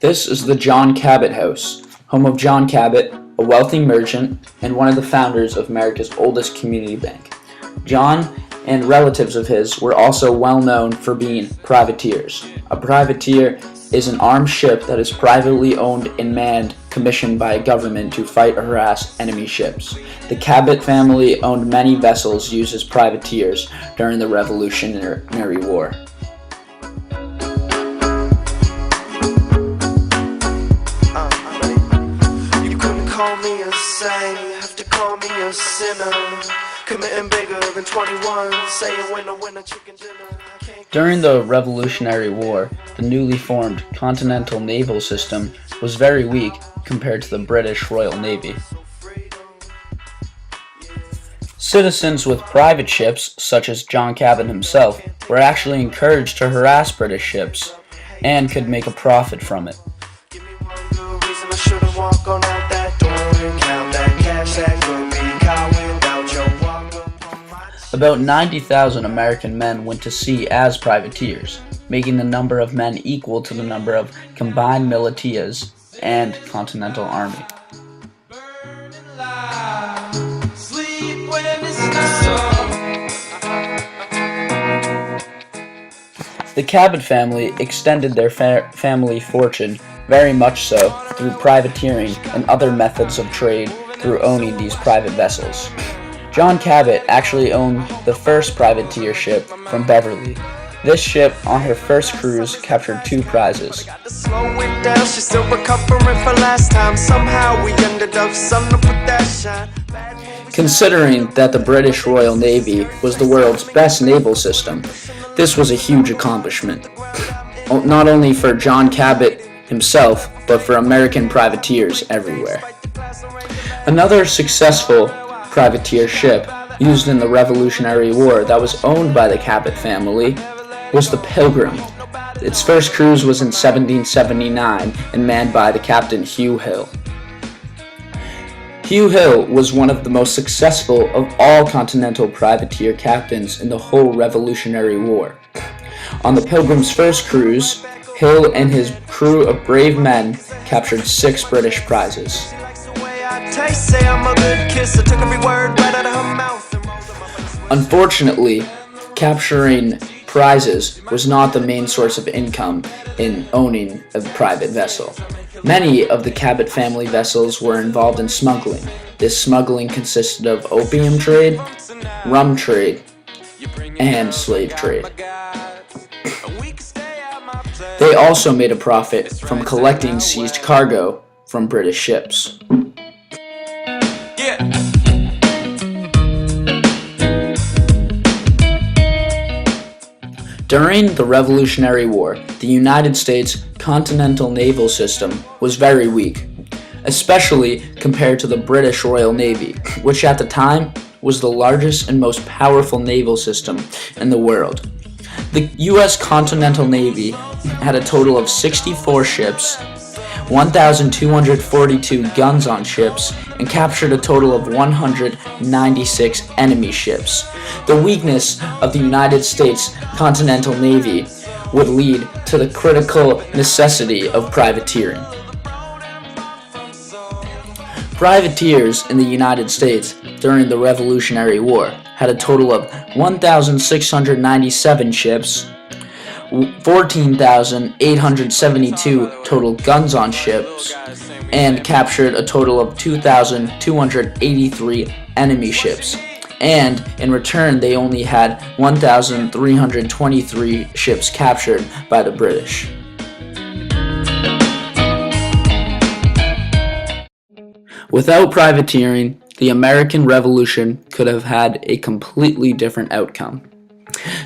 This is the John Cabot House, home of John Cabot, a wealthy merchant and one of the founders of America's oldest community bank. John and relatives of his were also well known for being privateers. A privateer is an armed ship that is privately owned and manned, commissioned by a government to fight or harass enemy ships. The Cabot family owned many vessels used as privateers during the Revolutionary War. You couldn't call me a saint, you have to call me a sinner. Committing bigger than 21, saying winner, chicken dinner. During the Revolutionary War, the newly formed Continental Naval System was very weak compared to the British Royal Navy. Citizens with private ships, such as John Cabot himself, were actually encouraged to harass British ships and could make a profit from it. Give me one good reason I shouldn't walk on out that door and count that cash that could be caught without your walk upon my... About 90,000 American men went to sea as privateers, making the number of men equal to the number of combined militias and Continental Army. The Cabot family extended their family fortune very much so through privateering and other methods of trade through owning these private vessels. John Cabot actually owned the first privateer ship from Beverly. This ship, on her first cruise, captured 2 prizes. Considering that the British Royal Navy was the world's best naval system, this was a huge accomplishment, not only for John Cabot himself, but for American privateers everywhere. Another successful privateer ship used in the Revolutionary War that was owned by the Cabot family was the Pilgrim. Its first cruise was in 1779 and manned by the Captain Hugh Hill. Hugh Hill was one of the most successful of all Continental privateer captains in the whole Revolutionary War. On the Pilgrim's first cruise, Hill and his crew of brave men captured 6 British prizes. Unfortunately, capturing prizes was not the main source of income in owning a private vessel. Many of the Cabot family vessels were involved in smuggling. This smuggling consisted of opium trade, rum trade, and slave trade. They also made a profit from collecting seized cargo from British ships. During the Revolutionary War, the United States Continental Naval System was very weak, especially compared to the British Royal Navy, which at the time was the largest and most powerful naval system in the world. The U.S. Continental Navy had a total of 64 ships, 1,242 guns on ships, and captured a total of 196 enemy ships. The weakness of the United States Continental Navy would lead to the critical necessity of privateering. Privateers in the United States during the Revolutionary War had a total of 1,697 ships, 14,872 total guns on ships, and captured a total of 2,283 enemy ships. And in return, they only had 1,323 ships captured by the British. Without privateering, the American Revolution could have had a completely different outcome.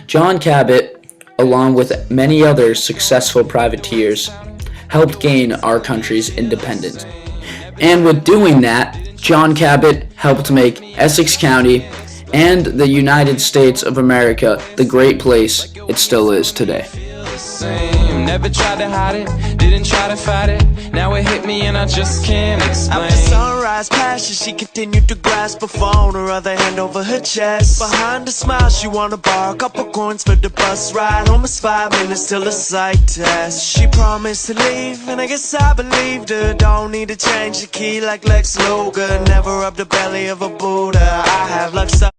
John Cabot, along with many other successful privateers, helped gain our country's independence. And with doing that, John Cabot helped make Essex County and the United States of America the great place it still is today. Never tried to hide it, didn't try to fight it. Now it hit me and I just can't explain. After sunrise passion, she continued to grasp a phone, her other hand over her chest. Behind a smile, she wanna borrow a couple coins for the bus ride. Almost 5 minutes till a sight test. She promised to leave, and I guess I believed her. Don't need to change the key like Lex Luger. Never up the belly of a Buddha. I have luck.